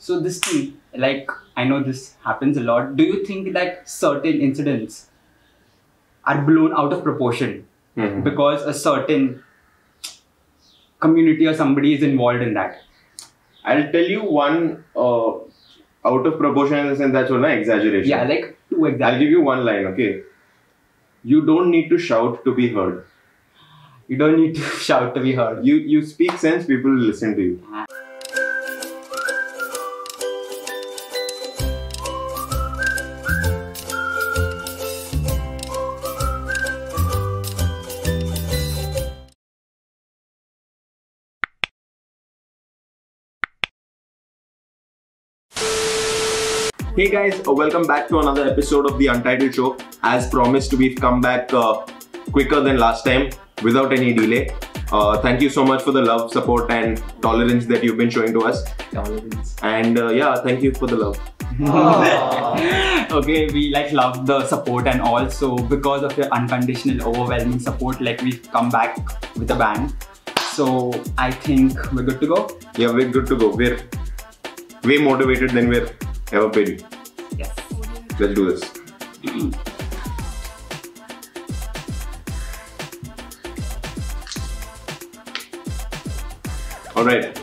So this thing, like, I know this happens a lot. Do you think that certain incidents are blown out of proportion because a certain community or somebody is involved in that? I'll tell you one out of proportion in the sense that's one exaggeration. Yeah, like two examples. I'll give you one line, okay? You don't need to shout to be heard. You don't need to shout to be heard. You speak sense, people will listen to you. Hey guys, welcome back to another episode of The Untitled Show. As promised, we've come back quicker than last time without any delay. Thank you so much for the love, support and tolerance that you've been showing to us. Tolerance. And yeah, thank you for the love. Okay, we love the support and also because of your unconditional overwhelming support, we've come back with a bang. So I think we're good to go. Yeah, we're good to go. We're way motivated than we're ever been. Yes. Let's do this. Alright,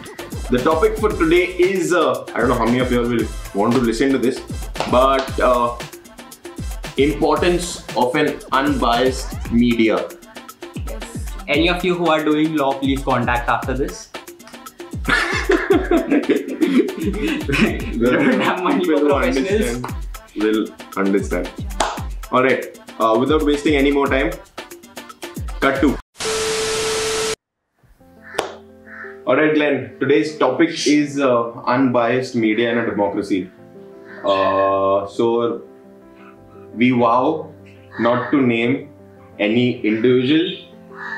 the topic for today is, I don't know how many of you all will want to listen to this, but importance of an unbiased media. Any of you who are doing law, please contact after this. We don't have money for professionals. We'll understand. Alright, without wasting any more time, cut to. Alright Glenn, today's topic is unbiased media in a democracy. So we vow not to name any individual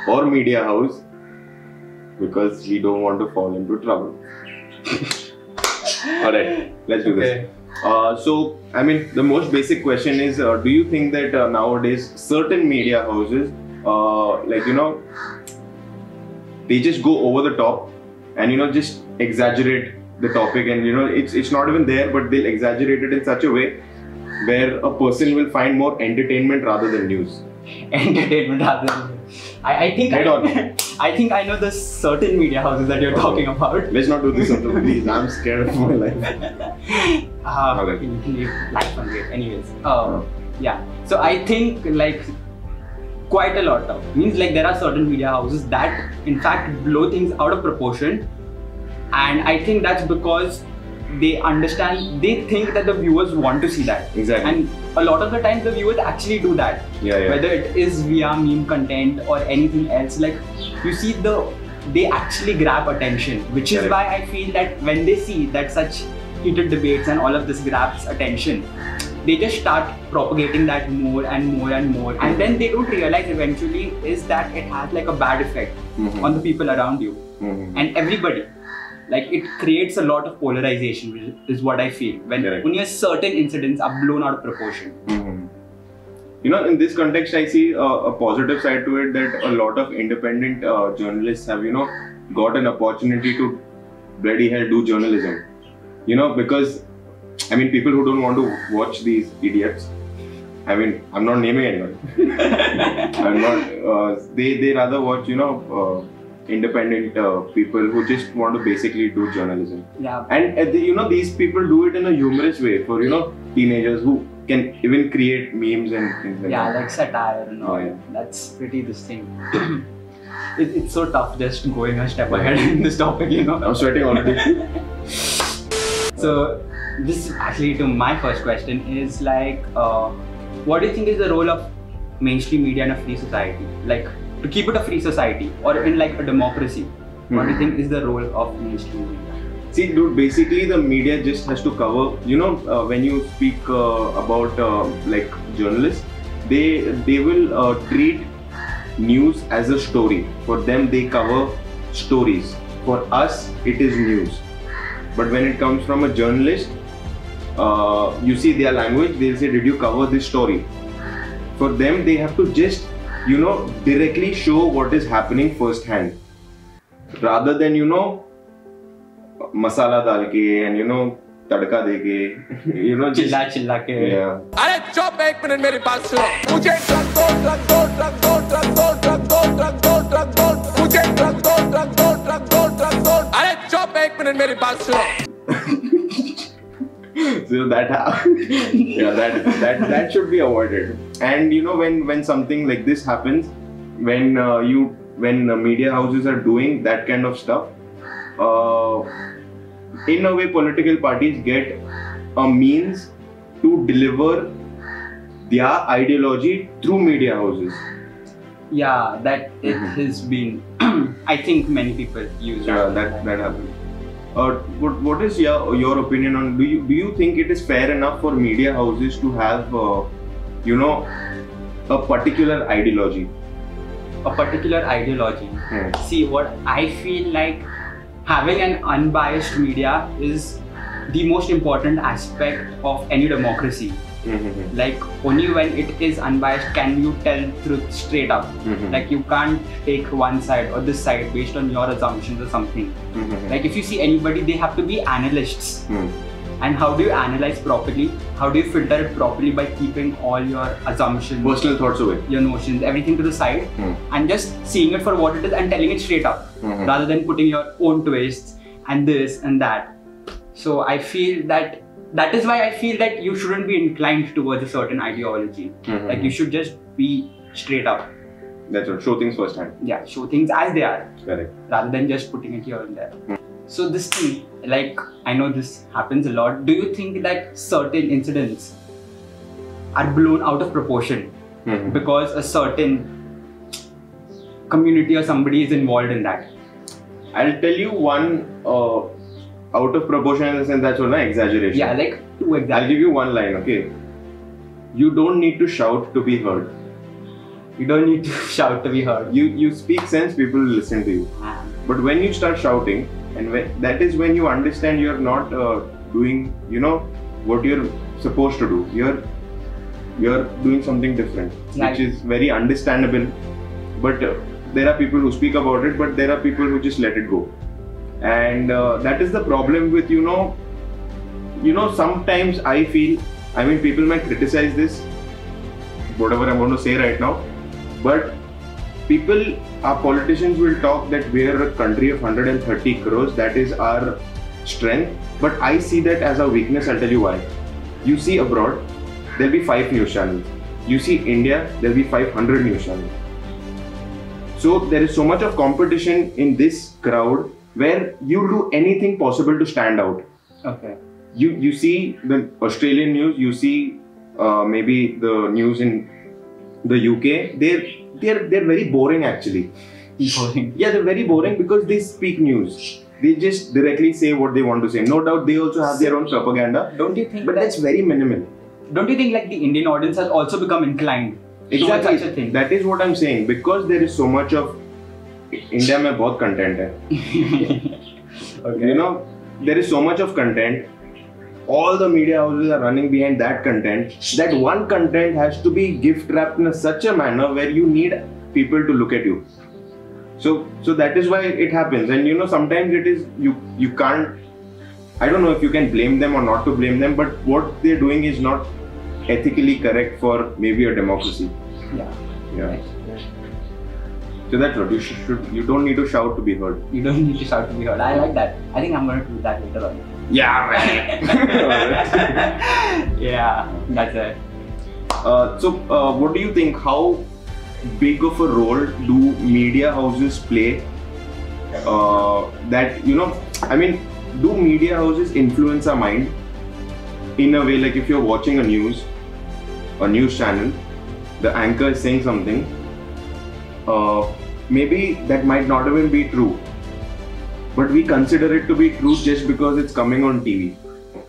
or media house because we don't want to fall into trouble. Alright, let's do this. So, I mean, the most basic question is, do you think that nowadays certain media houses, they just go over the top and just exaggerate the topic and it's not even there, but they'll exaggerate it in such a way where a person will find more entertainment rather than news. Entertainment rather than I think I know the certain media houses that you're talking about. Let's not do this, please. I'm scared of my life. Okay. You can live life on it. Anyways, yeah. So I think quite a lot of means there are certain media houses that in fact blow things out of proportion, and I think that's because they think that the viewers want to see that. Exactly. And a lot of the times the viewers actually do that. Yeah. Whether it is via meme content or anything else, you see they actually grab attention, which is why I feel that when they see that such heated debates and all of this grabs attention, they just start propagating that more and more and more, and then they don't realize eventually is that it has a bad effect on the people around you and everybody. It creates a lot of polarization, which is what I feel when only certain incidents are blown out of proportion. In this context, I see a positive side to it, that a lot of independent journalists have, got an opportunity to bloody hell do journalism. Because, I mean, people who don't want to watch these idiots, I mean, I'm not naming anyone. I'm not, they rather watch, independent people who just want to basically do journalism. Yeah. And these people do it in a humorous way for teenagers who can even create memes and things like that. Yeah, like satire and all. Oh, yeah. That's pretty this thing. It's so tough just going a step ahead in this topic, I'm sweating already. So this is actually to my first question is what do you think is the role of mainstream media in a free society? To keep it a free society or in a democracy, what do you think is the role of mainstream media? See, dude, basically the media just has to cover, when you speak about journalists, they will treat news as a story. For them, they cover stories. For us, it is news. But when it comes from a journalist, you see their language, they'll say, did you cover this story? For them, they have to just directly show what is happening firsthand, rather than masala dal ke and तड़का देके, you know, just, चिल्ला के. yeah. अरे चुप एक minute मेरी बात सुनो. मुझे ट्रक दो मुझे ट्रक दो. अरे चुप एक मिनट मेरी बात सुनो. So that should be avoided. And you know, when something like this happens, when media houses are doing that kind of stuff, in a way political parties get a means to deliver their ideology through media houses. Yeah, that it has been. I think many people use that happens. What is your opinion on? Do you think it is fair enough for media houses to have you know, a particular ideology? A particular ideology. See, what I feel like, having an unbiased media is the most important aspect of any democracy. Like, only when it is unbiased can you tell truth straight up. Like, you can't take one side or this side based on your assumptions or something. Like, if you see anybody, they have to be analysts. And how do you analyze properly? How do you filter it properly? By keeping all your assumptions, Personal thoughts away, your notions, everything to the side, and just seeing it for what it is and telling it straight up, rather than putting your own twists and this and that. So I feel that is why I feel that you shouldn't be inclined towards a certain ideology. Like, you should just be straight up. That's what, show things firsthand. Yeah, show things as they are. Correct. Rather than just putting it here and there. So this thing, like, I know this happens a lot. Do you think that certain incidents are blown out of proportion because a certain community or somebody is involved in that? I'll tell you one out of proportion in the sense that's all an exaggeration. Yeah, like two examples. I'll give you one line, okay? You don't need to shout to be heard. You don't need to shout to be heard. You speak sense, people will listen to you. But when you start shouting, and that is when you understand you're not doing, you know, what you're supposed to do. You're doing something different, which is very understandable. But there are people who speak about it, but there are people who just let it go. And that is the problem with, you know, sometimes I feel, I mean, people might criticize this, whatever I'm going to say right now, but our politicians will talk that we are a country of 130 crores, that is our strength. But I see that as a weakness. I'll tell you why. You see abroad, there'll be 5 news channels. You see India, there'll be 500 news channels. So there is so much of competition in this crowd where you do anything possible to stand out. Okay. You see the Australian news, you see maybe the news in the UK. They're very boring actually. Boring. Yeah, they're very boring because they speak news. They just directly say what they want to say. No doubt they also have their own propaganda. Don't you think? But that's very minimal. Don't you think like the Indian audience has also become inclined towards such a thing? That is what I'm saying. Because there is so much of India mein bahut content hai. Okay. You know, there is so much of content. All the media houses are running behind that content. That one content has to be gift wrapped in such a manner where you need people to look at you. So that is why it happens. And you know, sometimes it is you can't. I don't know if you can blame them or not to blame them, but what they're doing is not ethically correct for maybe a democracy. Yeah. Yeah. So that's what you don't need to shout to be heard. You don't need to shout to be heard. I like that. I think I'm going to do that later on. Yeah, right. Yeah, that's it. What do you think? How big of a role do media houses play? That, you know, I mean, do media houses influence our mind in a way? Like if you're watching a news channel, the anchor is saying something. Maybe that might not even be true, but we consider it to be true just because it's coming on TV.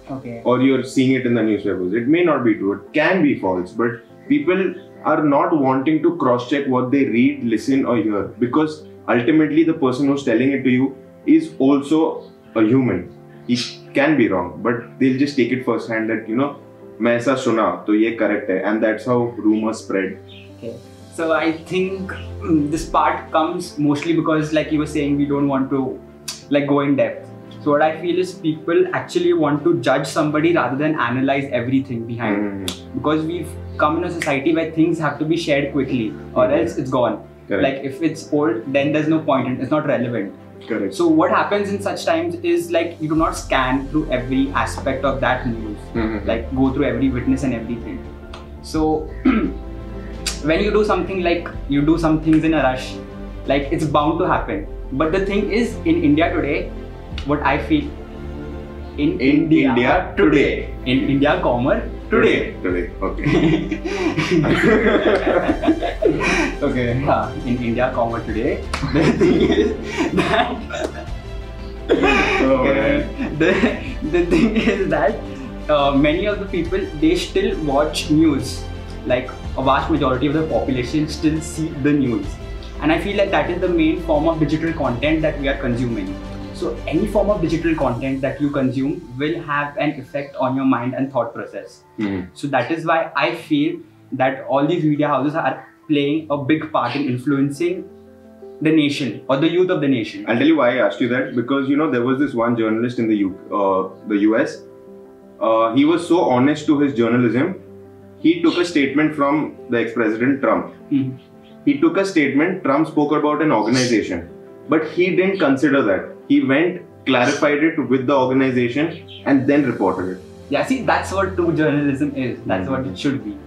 Okay. Or you're seeing it in the newspapers. It may not be true, it can be false, but people are not wanting to cross-check what they read, listen or hear, because ultimately the person who's telling it to you is also a human. He can be wrong, but they'll just take it first hand that, you know, मैं ऐसा सुना तो ये correct है, and that's how rumors spread. Okay. So I think this part comes mostly because, like you were saying, we don't want to like go in depth. So what I feel is people actually want to judge somebody rather than analyze everything behind. Because we've come in a society where things have to be shared quickly or else it's gone. Correct. Like if it's old, then there's no point in it. It's not relevant. Correct. So what happens in such times is like you do not scan through every aspect of that news. Like go through every witness and everything. So when you do something like you do some things in a rush, like it's bound to happen. But the thing is, in India today, what I feel in India today. In India, comma today. Okay. Okay. Yeah. In India, comma today. The thing is that. The thing is that many of the people, they still watch news. Like a vast majority of the population still see the news. And I feel like that is the main form of digital content that we are consuming. So any form of digital content that you consume will have an effect on your mind and thought process. So that is why I feel that all these media houses are playing a big part in influencing the nation or the youth of the nation. I'll tell you why I asked you that, because you know there was this one journalist in the US. He was so honest to his journalism. He took a statement from the ex-president Trump. He took a statement. Trump spoke about an organization, but he didn't consider that. He went, clarified it with the organization, and then reported it. Yeah, see, that's what true journalism is. That's what it should be.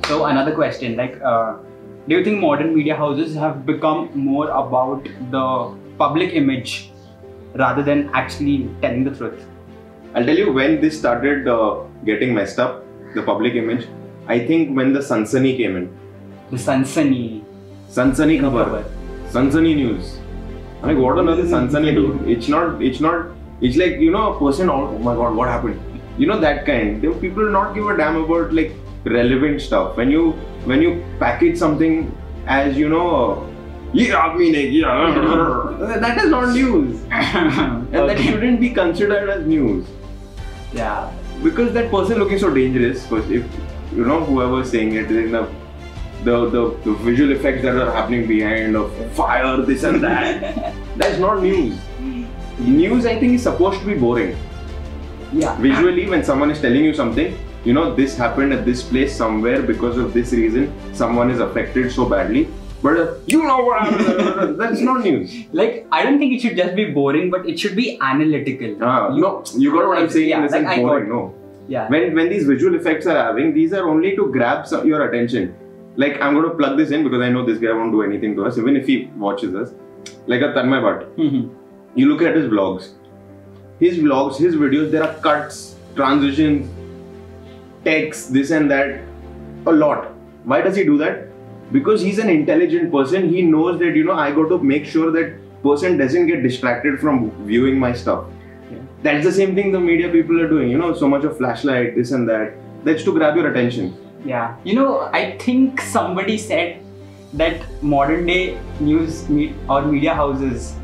So another question, like, do you think modern media houses have become more about the public image rather than actually telling the truth? I'll tell you when this started getting messed up, the public image. I think when the Sansani came in. The Sansani khabar. Sansani news. I'm like, what on earth is Sansani do? It's not, it's like, you know, a person, oh my god, what happened? You know, that kind. People do not give a damn about like relevant stuff. When you package something as, you know, that is not news. And that shouldn't be considered as news. Yeah. Because that person looking so dangerous, because if, you know, whoever's saying it, the visual effects that are happening behind of fire, this and that, that's not news. News, I think, is supposed to be boring. Yeah. Visually, when someone is telling you something, you know, this happened at this place somewhere because of this reason, someone is affected so badly. But you know what happened, that's not news. Like, I don't think it should just be boring, but it should be analytical. No, you got what I'm saying, yeah, in the sense like boring, no. Yeah. When these visual effects are having, these are only to grab your attention. Like, I'm going to plug this in because I know this guy won't do anything to us, even if he watches us. Like a Tanmay Bhatt. You look at his vlogs. His videos, there are cuts, transitions, text, this and that, a lot. Why does he do that? Because he's an intelligent person. He knows that, you know, I got to make sure that person doesn't get distracted from viewing my stuff. Yeah. That's the same thing the media people are doing, you know, so much of flashlight, this and that. That's to grab your attention. Yeah. You know, I think somebody said that modern day news or media houses,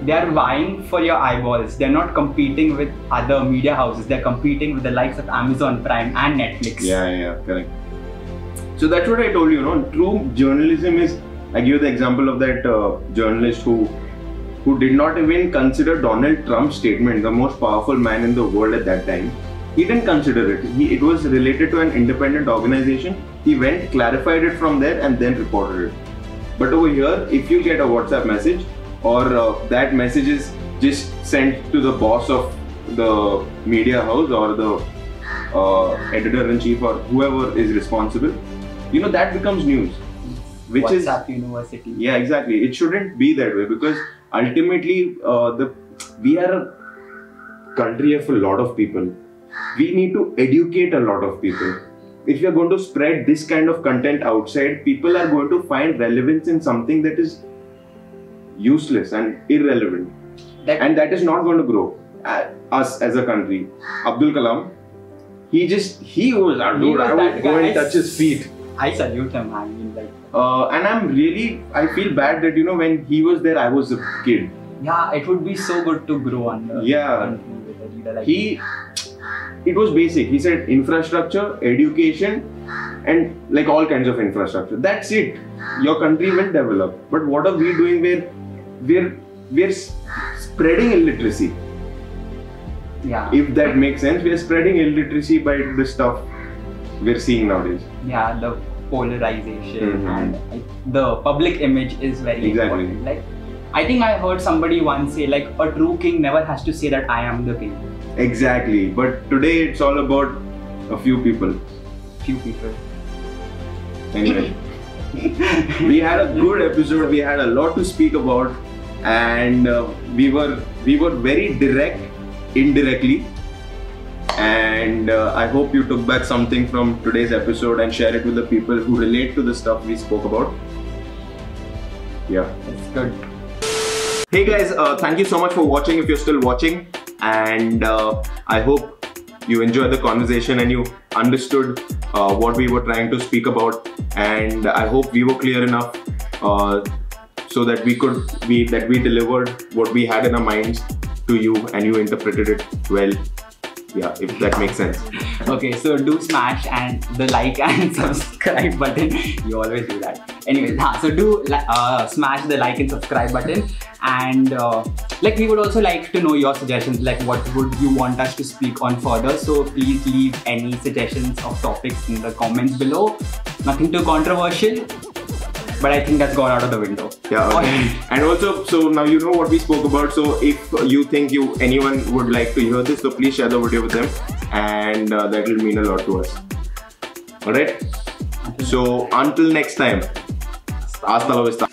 they are vying for your eyeballs. They're not competing with other media houses. They're competing with the likes of Amazon Prime and Netflix. Yeah, correct. So that's what I told you, no? True journalism is, I give you the example of that journalist who did not even consider Donald Trump's statement, the most powerful man in the world at that time. He didn't consider it. It was related to an independent organization. He went, clarified it from there and then reported it. But over here, if you get a WhatsApp message or that message is just sent to the boss of the media house or the editor-in-chief or whoever is responsible, you know, that becomes news. Which WhatsApp University. Yeah, exactly. It shouldn't be that way because ultimately we are a country of a lot of people. We need to educate a lot of people. If you are going to spread this kind of content outside, people are going to find relevance in something that is useless and irrelevant. And that is not going to grow us as a country. Abdul Kalam, he was that dude. I would go and touch his feet. I salute him. I mean, like. And I feel bad that, you know, when he was there, I was a kid. Yeah, it would be so good to grow under. Yeah. With a leader like it was basic. He said infrastructure, education, and like all kinds of infrastructure. That's it. Your country will develop. But what are we doing where we're spreading illiteracy? Yeah. If that makes sense, we are spreading illiteracy by the stuff we're seeing nowadays. Yeah, the polarization Mhm. and the public image is very Exactly. important. Like, I think I heard somebody once say, like, a true king never has to say that I am the king. Exactly. But today it's all about a few people. Few people. Anyway, we had a good episode. We had a lot to speak about, and we were very direct, indirectly. And I hope you took back something from today's episode and share it with the people who relate to the stuff we spoke about. Yeah. It's good. Hey guys, thank you so much for watching if you're still watching, and I hope you enjoyed the conversation and you understood what we were trying to speak about, and I hope we were clear enough so that we delivered what we had in our minds to you and you interpreted it well. Yeah, if that makes sense. Okay, so do smash and the like and subscribe button. You always do that. Anyways, so do smash the like and subscribe button, and like we would also like to know your suggestions, like what would you want us to speak on further. So please leave any suggestions of topics in the comments below. Nothing too controversial, but I think that's gone out of the window. Yeah, okay. And also, so now you know what we spoke about. So if you think anyone would like to hear this, so please share the video with them, and that will mean a lot to us. Alright? So until next time, hasta la vista.